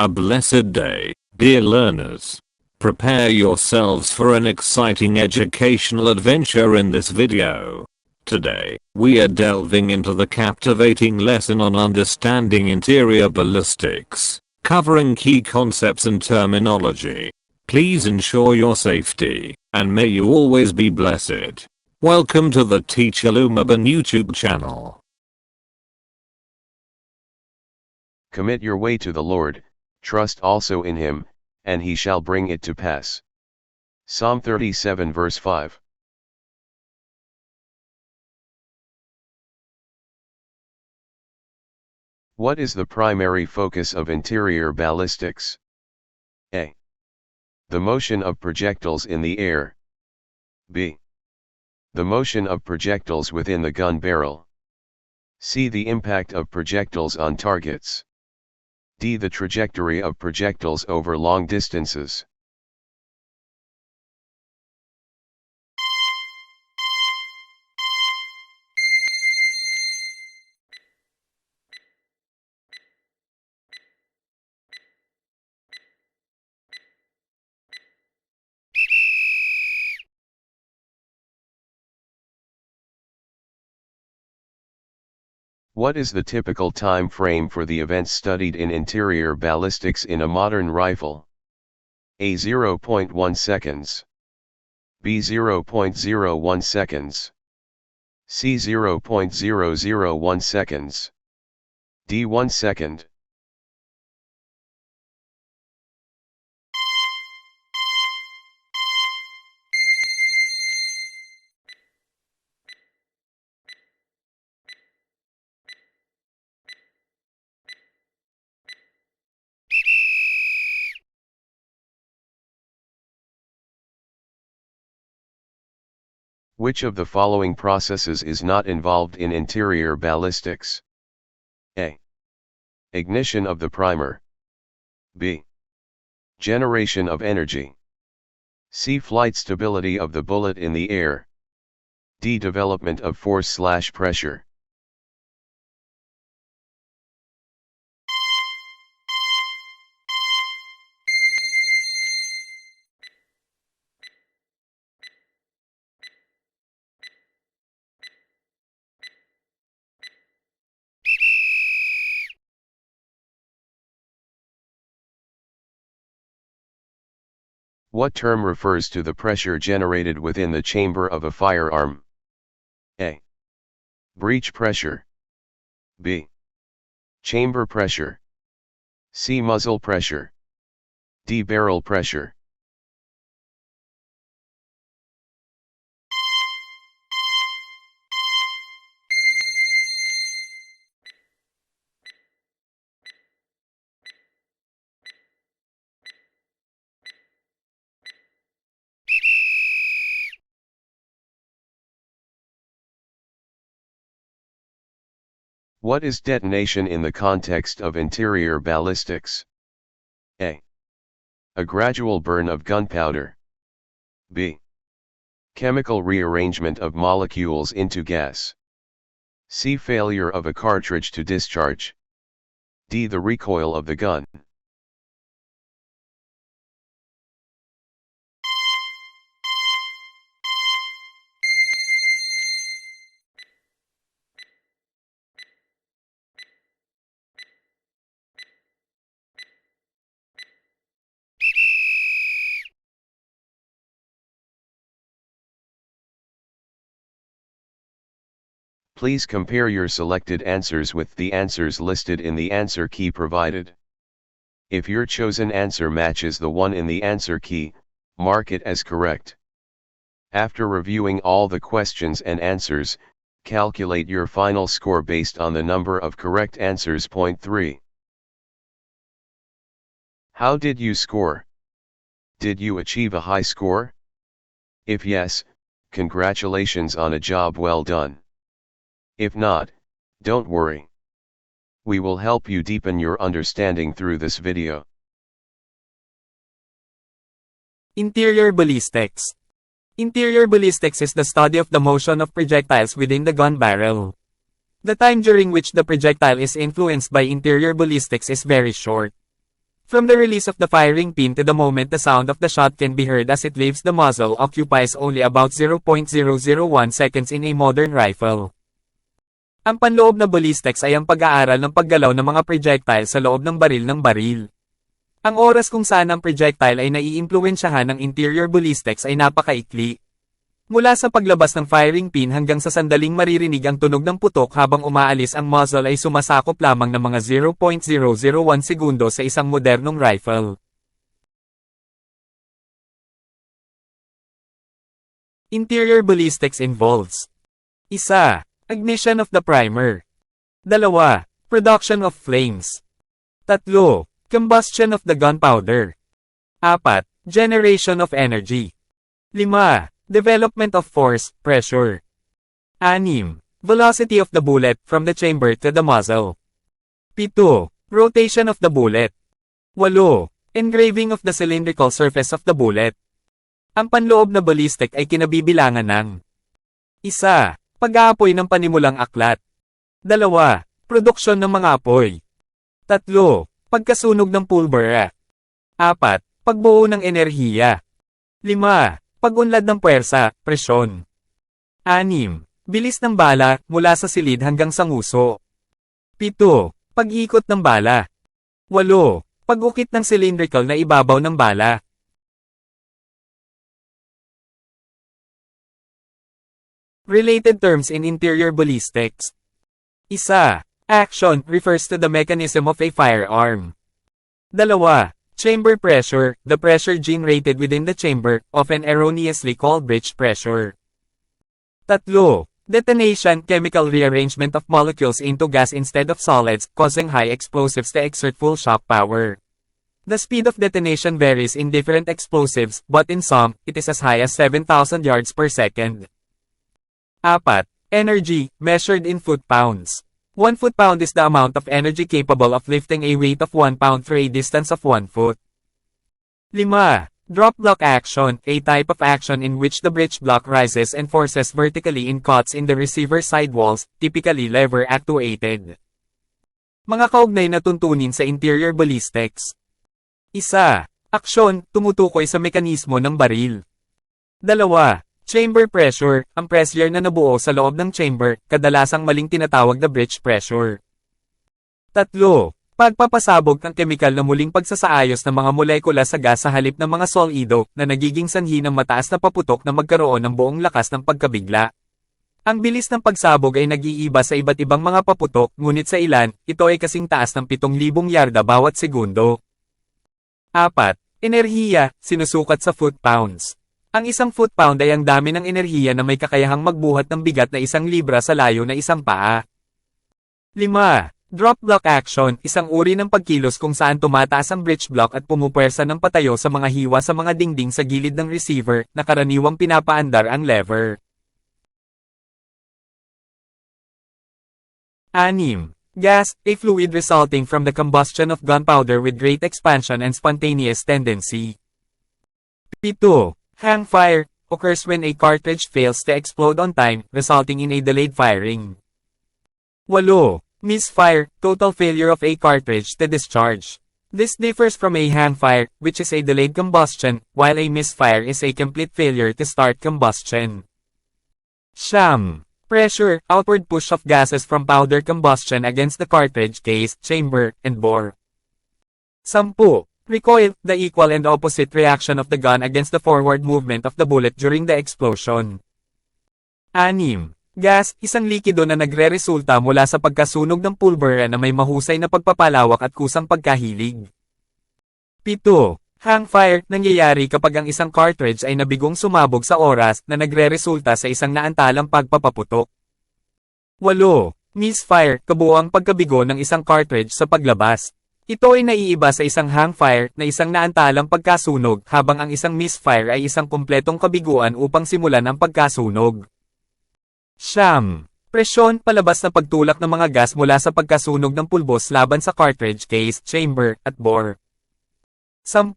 A blessed day, dear learners. Prepare yourselves for an exciting educational adventure in this video. Today, we are delving into the captivating lesson on understanding interior ballistics, covering key concepts and terminology. Please ensure your safety, and may you always be blessed. Welcome to the Teacher Lumaban YouTube channel. Commit your way to the Lord, trust also in him, and he shall bring it to pass. Psalm 37 verse 5. What is the primary focus of interior ballistics? A. The motion of projectiles in the air. B. The motion of projectiles within the gun barrel. C. The impact of projectiles on targets. D. The trajectory of projectiles over long distances. What is the typical time frame for the events studied in interior ballistics in a modern rifle? A. 0.1 seconds. B. 0.01 seconds. C. 0.001 seconds. D. 1 second. Which of the following processes is not involved in interior ballistics? A. Ignition of the primer. B. Generation of energy. C. Flight stability of the bullet in the air. D. Development of force/pressure. What term refers to the pressure generated within the chamber of a firearm? A. Breech pressure. B. Chamber pressure. C. Muzzle pressure. D. Barrel pressure. What is detonation in the context of interior ballistics? A. A gradual burn of gunpowder. B. Chemical rearrangement of molecules into gas. C. Failure of a cartridge to discharge. D. The recoil of the gun. Please compare your selected answers with the answers listed in the answer key provided. If your chosen answer matches the one in the answer key, mark it as correct. After reviewing all the questions and answers, calculate your final score based on the number of correct answers. Point 3. How did you score? Did you achieve a high score? If yes, congratulations on a job well done. If not, don't worry. We will help you deepen your understanding through this video. Interior ballistics. Interior ballistics is the study of the motion of projectiles within the gun barrel. The time during which the projectile is influenced by interior ballistics is very short. From the release of the firing pin to the moment the sound of the shot can be heard as it leaves the muzzle occupies only about 0.001 seconds in a modern rifle. Ang panloob na ballistics ay ang pag-aaral ng paggalaw ng mga projectile sa loob ng baril. Ang oras kung saan ang projectile ay naiimpluwensyahan ng interior ballistics ay napakaikli. Mula sa paglabas ng firing pin hanggang sa sandaling maririnig ang tunog ng putok habang umaalis ang muzzle ay sumasakop lamang ng mga 0.001 segundo sa isang modernong rifle. Interior ballistics involves 1. Ignition of the primer. 2. Production of flames. 3. Combustion of the gunpowder. 4. Generation of energy. 5. Development of force, pressure. 6. Velocity of the bullet from the chamber to the muzzle. 7. Rotation of the bullet. 8. Engraving of the cylindrical surface of the bullet. Ang panloob na ballistic ay kinabibilangan ng 1. Pag-aapoy ng panimulang aklat. 2. Produksyon ng mga apoy. 3. Pagkasunog ng pulbura. 4. Pagbuo ng enerhiya. 5. Pag-unlad ng puwersa, presyon. 6. Bilis ng bala, mula sa silid hanggang sa nguso. 7. Pag-ikot ng bala. 8. Pag-ukit ng cylindrical na ibabaw ng bala. Related terms in interior ballistics. 1. Action refers to the mechanism of a firearm. 2. Chamber pressure, the pressure generated within the chamber, often erroneously called breech pressure. 3. Detonation, chemical rearrangement of molecules into gas instead of solids, causing high explosives to exert full shock power. The speed of detonation varies in different explosives, but in some, it is as high as 7,000 yards per second. 4. Energy, measured in foot-pounds. 1 foot-pound is the amount of energy capable of lifting a weight of 1 pound through a distance of 1 foot. 5. Drop block action, a type of action in which the breech block rises and forces vertically in cuts in the receiver sidewalls, typically lever actuated. Mga kaugnay na tuntunin sa interior ballistics. 1. Aksyon, tumutukoy sa mekanismo ng baril. 2. Chamber pressure, ang pressure na nabuo sa loob ng chamber, kadalasang maling tinatawag na breech pressure. 3. Pagpapasabog ng kemikal na muling pagsasaayos ng mga molekula sa gas sa halip ng mga solido, na nagiging sanhi ng mataas na paputok na magkaroon ng buong lakas ng pagkabigla. Ang bilis ng pagsabog ay nag-iiba sa iba't ibang mga paputok, ngunit sa ilan, ito ay kasing taas ng 7,000 yarda bawat segundo. 4. Enerhiya, sinusukat sa foot-pounds. Ang isang foot-pound ay ang dami ng enerhiya na may kakayahang magbuhat ng bigat na 1 libra sa layo na isang paa. 5. Drop block action, isang uri ng pagkilos kung saan tumataas ang breech block at pumupuwersa ng patayo sa mga hiwa sa mga dingding sa gilid ng receiver, na karaniwang pinapaandar ang lever. 6. Gas, a fluid resulting from the combustion of gunpowder with great expansion and spontaneous tendency. 7. Hang fire, occurs when a cartridge fails to explode on time, resulting in a delayed firing. 8. Misfire, total failure of a cartridge to discharge. This differs from a hang fire, which is a delayed combustion, while a misfire is a complete failure to start combustion. Sham. Pressure, outward push of gases from powder combustion against the cartridge case, chamber, and bore. 10. Recoil, the equal and opposite reaction of the gun against the forward movement of the bullet during the explosion. 6. Gas, isang likido na nagre-resulta mula sa pagkasunog ng pulbura na may mahusay na pagpapalawak at kusang pagkahilig. 7. Hang fire, nangyayari kapag ang isang cartridge ay nabigong sumabog sa oras na nagre-resulta sa isang naantalang pagpapaputok. 8. Misfire, kabuoang pagkabigo ng isang cartridge sa paglabas. Ito ay naiiba sa isang hang fire na isang naantalang pagkasunog, habang ang isang misfire ay isang kumpletong kabiguan upang simulan ang pagkasunog. Sham. Presyon, palabas na pagtulak ng mga gas mula sa pagkasunog ng pulbos laban sa cartridge case, chamber, at bore. 10.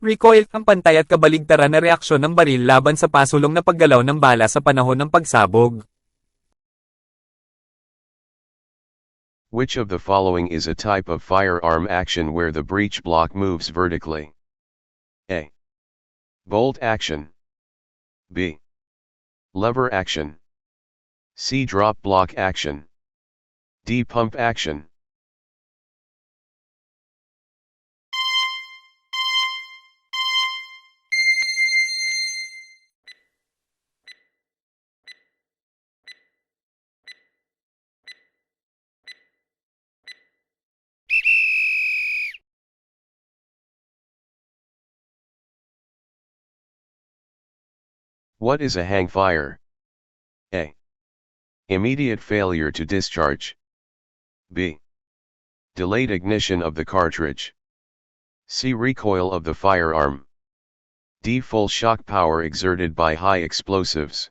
Recoil, ang pantay at kabaligtaran na reaksyon ng baril laban sa pasulong na paggalaw ng bala sa panahon ng pagsabog. Which of the following is a type of firearm action where the breech block moves vertically? A. Bolt action. B. Lever action. C. Drop block action. D. Pump action. What is a hang fire? A. Immediate failure to discharge. B. Delayed ignition of the cartridge. C. Recoil of the firearm. D. Full shock power exerted by high explosives.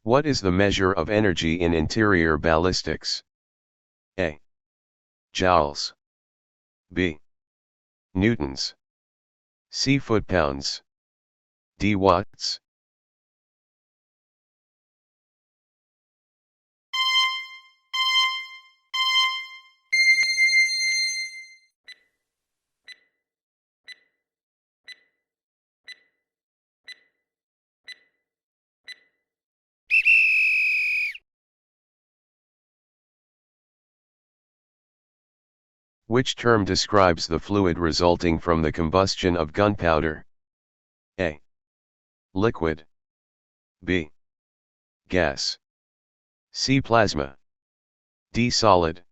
What is the measure of energy in interior ballistics? A. Joules. B. Newtons. C. Foot-pounds. D. Watts. Which term describes the fluid resulting from the combustion of gunpowder? A. Liquid. B. Gas. C. Plasma. D. Solid.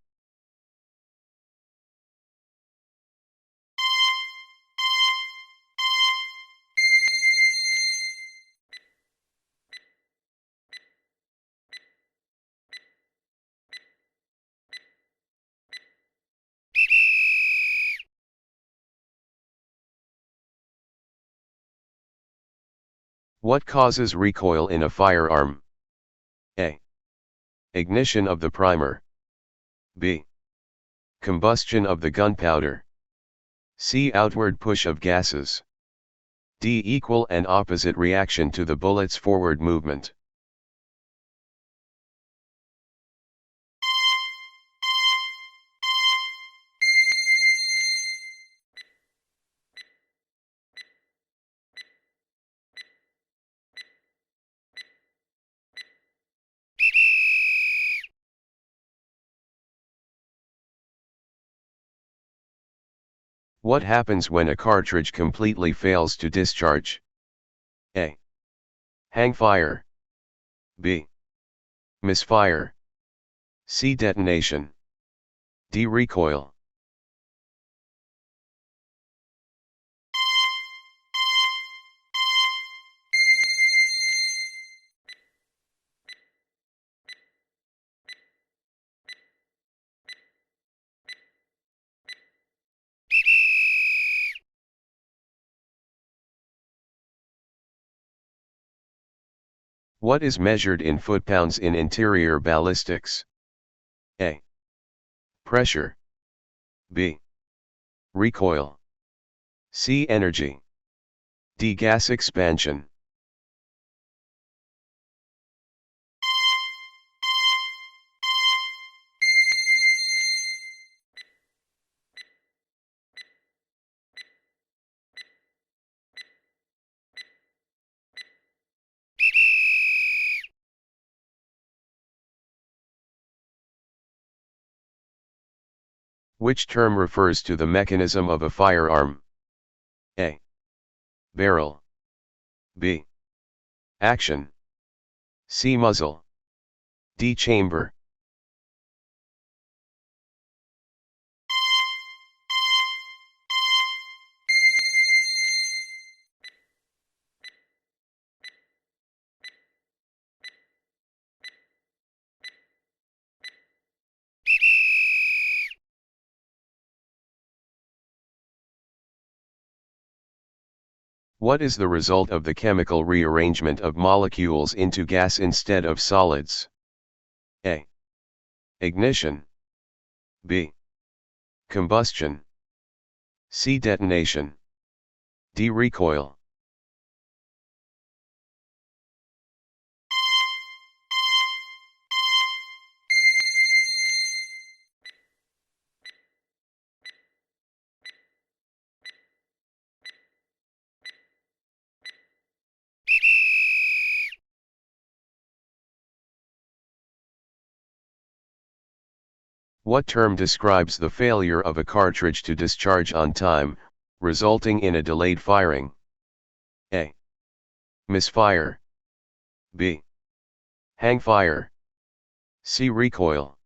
What causes recoil in a firearm? A. Ignition of the primer. B. Combustion of the gunpowder. C. Outward push of gases. D. Equal and opposite reaction to the bullet's forward movement. What happens when a cartridge completely fails to discharge? A. Hang fire. B. Misfire. C. Detonation. D. Recoil. What is measured in foot-pounds in interior ballistics? A. Pressure. B. Recoil. C. Energy. D. Gas expansion. Which term refers to the mechanism of a firearm? A. Barrel. B. Action. C. Muzzle. D. Chamber. What is the result of the chemical rearrangement of molecules into gas instead of solids? A. Ignition. B. Combustion. C. Detonation. D. Recoil. What term describes the failure of a cartridge to discharge on time, resulting in a delayed firing? A. Misfire. B. Hangfire. C. Recoil.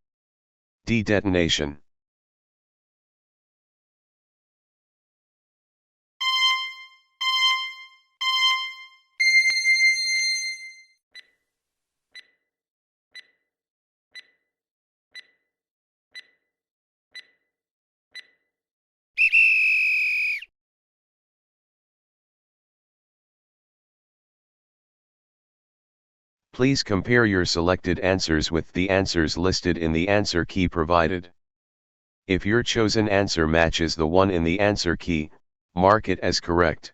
D. Detonation. Please compare your selected answers with the answers listed in the answer key provided. If your chosen answer matches the one in the answer key, mark it as correct.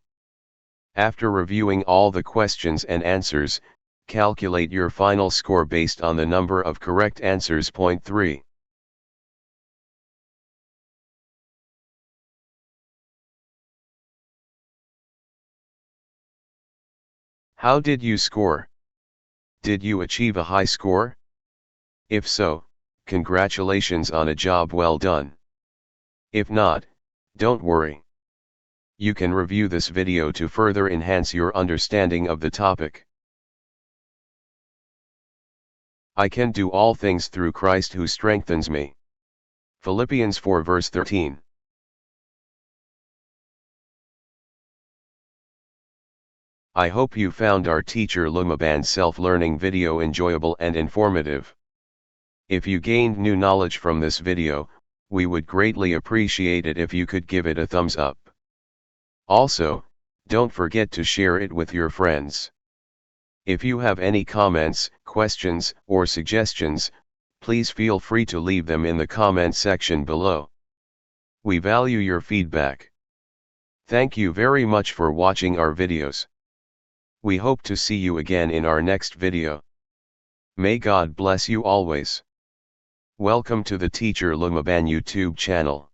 After reviewing all the questions and answers, calculate your final score based on the number of correct answers. Point 3. How did you score? Did you achieve a high score? If so, congratulations on a job well done. If not, don't worry. You can review this video to further enhance your understanding of the topic. I can do all things through Christ who strengthens me. Philippians 4 verse 13. I hope you found our teacher Lumaban self-learning video enjoyable and informative. If you gained new knowledge from this video, we would greatly appreciate it if you could give it a thumbs up. Also, don't forget to share it with your friends. If you have any comments, questions, or suggestions, please feel free to leave them in the comment section below. We value your feedback. Thank you very much for watching our videos. We hope to see you again in our next video. May God bless you always. Welcome to the Teacher Lumaban YouTube channel.